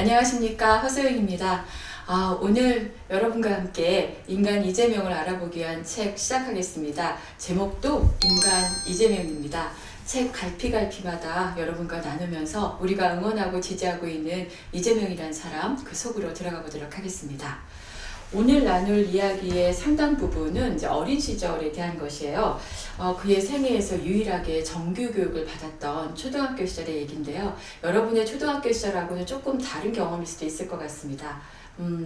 안녕하십니까, 허소영입니다. 오늘 여러분과 함께 인간 이재명을 알아보기 위한 책 시작하겠습니다. 제목도 인간 이재명입니다. 책 갈피갈피마다 여러분과 나누면서 우리가 응원하고 지지하고 있는 이재명이라는 사람 그 속으로 들어가 보도록 하겠습니다. 오늘 나눌 이야기의 상당 부분은 이제 어린 시절에 대한 것이에요. 그의 생애에서 유일하게 정규 교육을 받았던 초등학교 시절의 얘기인데요. 여러분의 초등학교 시절하고는 조금 다른 경험일 수도 있을 것 같습니다.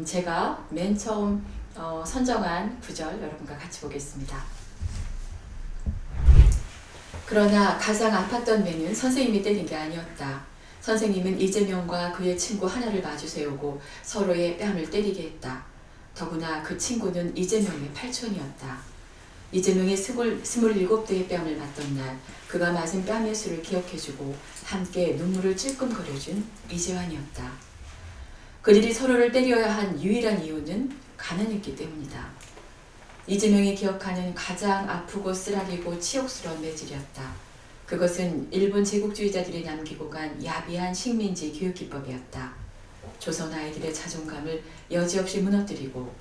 제가 맨 처음 선정한 구절 여러분과 같이 보겠습니다. 그러나 가장 아팠던 매는 선생님이 때린 게 아니었다. 선생님은 이재명과 그의 친구 하나를 마주 세우고 서로의 뺨을 때리게 했다. 더구나 그 친구는 이재명의 팔촌이었다. 이재명이 27대의 뺨을 맞던 날 그가 맞은 뺨의 수를 기억해주고 함께 눈물을 찔끔거려준 이재환이었다. 그들이 서로를 때려야 한 유일한 이유는 가난했기 때문이다. 이재명이 기억하는 가장 아프고 쓰라리고 치욕스러운 매질이었다. 그것은 일본 제국주의자들이 남기고 간 야비한 식민지 교육기법이었다. 조선 아이들의 자존감을 여지없이 무너뜨리고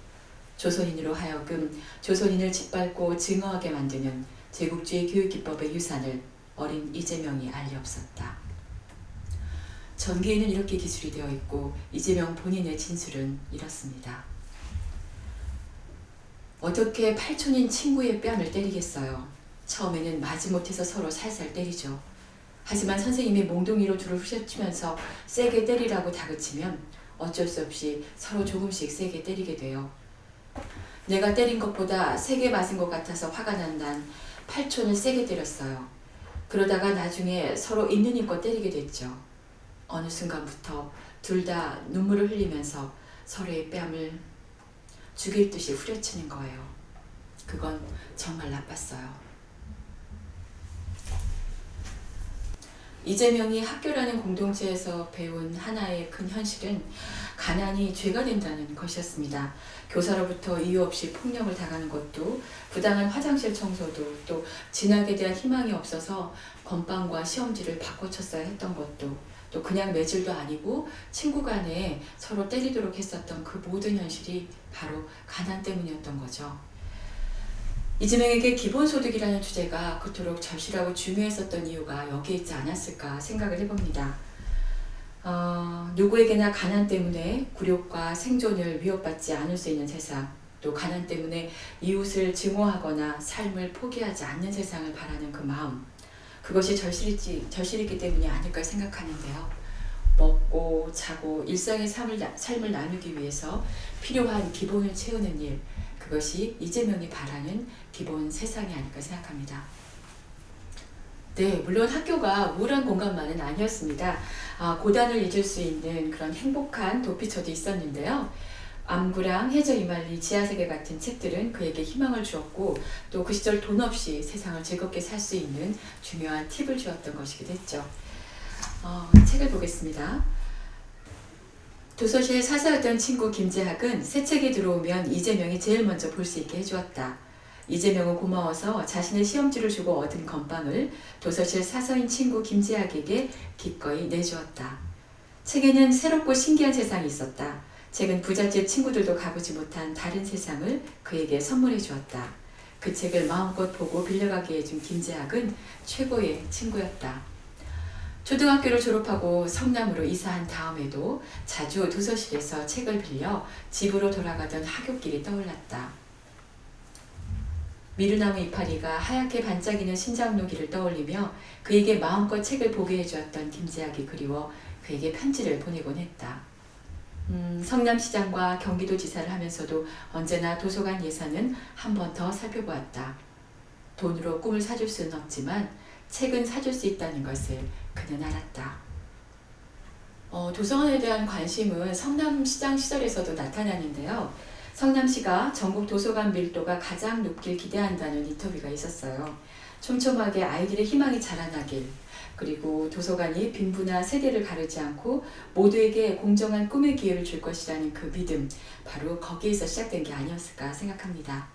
조선인으로 하여금 조선인을 짓밟고 증오하게 만드는 제국주의 교육기법의 유산을 어린 이재명이 알 리 없었다. 전기에는 이렇게 기술이 되어 있고 이재명 본인의 진술은 이렇습니다. 어떻게 팔촌인 친구의 뺨을 때리겠어요. 처음에는 마지못해서 서로 살살 때리죠. 하지만 선생님이 몽둥이로 둘을 후려치면서 세게 때리라고 다그치면 어쩔 수 없이 서로 조금씩 세게 때리게 돼요. 내가 때린 것보다 세게 맞은 것 같아서 화가 난 난 팔촌을 세게 때렸어요. 그러다가 나중에 서로 있는 힘껏 때리게 됐죠. 어느 순간부터 둘 다 눈물을 흘리면서 서로의 뺨을 죽일 듯이 후려치는 거예요. 그건 정말 나빴어요. 이재명이 학교라는 공동체에서 배운 하나의 큰 현실은 가난이 죄가 된다는 것이었습니다. 교사로부터 이유 없이 폭력을 당하는 것도, 부당한 화장실 청소도, 또 진학에 대한 희망이 없어서 건빵과 시험지를 바꿔쳤어야 했던 것도, 또 그냥 매질도 아니고 친구 간에 서로 때리도록 했었던 그 모든 현실이 바로 가난 때문이었던 거죠. 이재명에게 기본소득이라는 주제가 그토록 절실하고 중요했었던 이유가 여기에 있지 않았을까 생각을 해봅니다. 누구에게나 가난 때문에 굴욕과 생존을 위협받지 않을 수 있는 세상, 또 가난 때문에 이웃을 증오하거나 삶을 포기하지 않는 세상을 바라는 그 마음, 그것이 절실했기 때문이 아닐까 생각하는데요. 먹고 자고 일상의 삶을 나누기 위해서 필요한 기본을 채우는 일, 그것이 이재명이 바라는 기본 세상이 아닐까 생각합니다. 네, 물론 학교가 우울한 공간만은 아니었습니다. 고단을 잊을 수 있는 그런 행복한 도피처도 있었는데요. 암구랑 해저 이말리 지하세계 같은 책들은 그에게 희망을 주었고 또 그 시절 돈 없이 세상을 즐겁게 살 수 있는 중요한 팁을 주었던 것이기도 했죠. 책을 보겠습니다. 도서실 사서였던 친구 김재학은 새 책이 들어오면 이재명이 제일 먼저 볼 수 있게 해주었다. 이재명은 고마워서 자신의 시험지를 주고 얻은 건빵을 도서실 사서인 친구 김재학에게 기꺼이 내주었다. 책에는 새롭고 신기한 세상이 있었다. 책은 부잣집 친구들도 가보지 못한 다른 세상을 그에게 선물해 주었다. 그 책을 마음껏 보고 빌려가게 해준 김재학은 최고의 친구였다. 초등학교를 졸업하고 성남으로 이사한 다음에도 자주 도서실에서 책을 빌려 집으로 돌아가던 하굣길이 떠올랐다. 미루나무 이파리가 하얗게 반짝이는 신장로기를 떠올리며 그에게 마음껏 책을 보게 해주었던 김재학이 그리워 그에게 편지를 보내곤 했다. 성남시장과 경기도지사를 하면서도 언제나 도서관 예산은 한 번 더 살펴보았다. 돈으로 꿈을 사줄 수는 없지만 책은 사줄 수 있다는 것을 그는 알았다. 도서관에 대한 관심은 성남시장 시절에서도 나타나는데요. 성남시가 전국 도서관 밀도가 가장 높길 기대한다는 인터뷰가 있었어요. 촘촘하게 아이들의 희망이 자라나길, 그리고 도서관이 빈부나 세대를 가르지 않고 모두에게 공정한 꿈의 기회를 줄 것이라는 그 믿음, 바로 거기에서 시작된 게 아니었을까 생각합니다.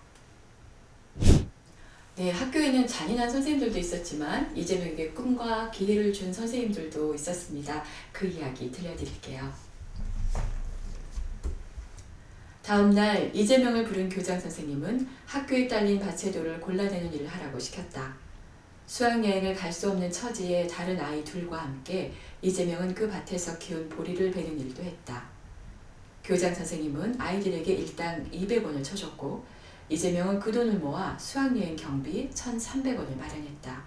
네, 학교에는 잔인한 선생님들도 있었지만 이재명에게 꿈과 기회를 준 선생님들도 있었습니다. 그 이야기 들려드릴게요. 다음 날 이재명을 부른 교장 선생님은 학교에 딸린 밭채도를 골라내는 일을 하라고 시켰다. 수학여행을 갈 수 없는 처지의 다른 아이 둘과 함께 이재명은 그 밭에서 키운 보리를 베는 일도 했다. 교장 선생님은 아이들에게 일당 200원을 쳐줬고 이재명은 그 돈을 모아 수학여행 경비 1,300원을 마련했다.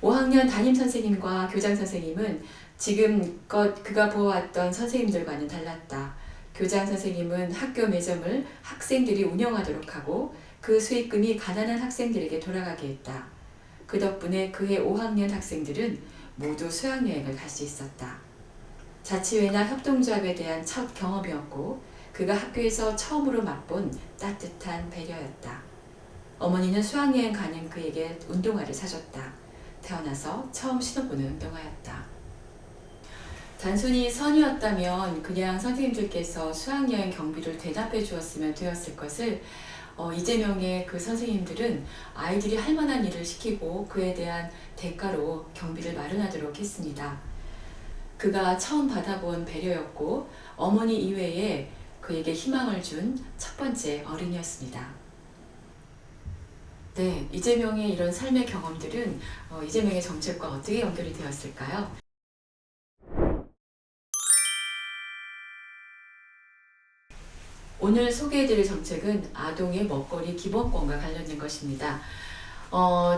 5학년 담임선생님과 교장선생님은 지금껏 그가 보아왔던 선생님들과는 달랐다. 교장선생님은 학교 매점을 학생들이 운영하도록 하고 그 수익금이 가난한 학생들에게 돌아가게 했다. 그 덕분에 그의 5학년 학생들은 모두 수학여행을 갈 수 있었다. 자치회나 협동조합에 대한 첫 경험이었고 그가 학교에서 처음으로 맛본 따뜻한 배려였다. 어머니는 수학여행 가는 그에게 운동화를 사줬다. 태어나서 처음 신어보는 운동화였다. 단순히 선이었다면 그냥 선생님들께서 수학여행 경비를 대납해 주었으면 되었을 것을 이재명의 그 선생님들은 아이들이 할 만한 일을 시키고 그에 대한 대가로 경비를 마련하도록 했습니다. 그가 처음 받아본 배려였고 어머니 이외에 그에게 희망을 준 첫 번째 어른이었습니다. 네, 이재명의 이런 삶의 경험들은 이재명의 정책과 어떻게 연결이 되었을까요? 오늘 소개해드릴 정책은 아동의 먹거리 기본권과 관련된 것입니다.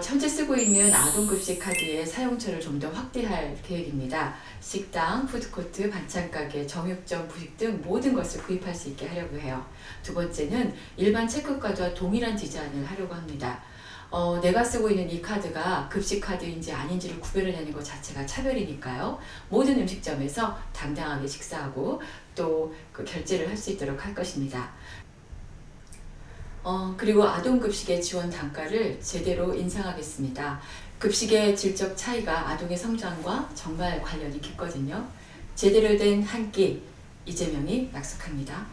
현재 쓰고 있는 아동급식 카드의 사용처를 좀 더 확대할 계획입니다. 식당, 푸드코트, 반찬가게, 정육점, 부식 등 모든 것을 구입할 수 있게 하려고 해요. 두 번째는 일반 체크카드와 동일한 디자인을 하려고 합니다. 내가 쓰고 있는 이 카드가 급식 카드인지 아닌지를 구별해내는 것 자체가 차별이니까요. 모든 음식점에서 당당하게 식사하고 또 그 결제를 할 수 있도록 할 것입니다. 그리고 아동급식의 지원 단가를 제대로 인상하겠습니다. 급식의 질적 차이가 아동의 성장과 정말 관련이 깊거든요. 제대로 된 한 끼, 이재명이 약속합니다.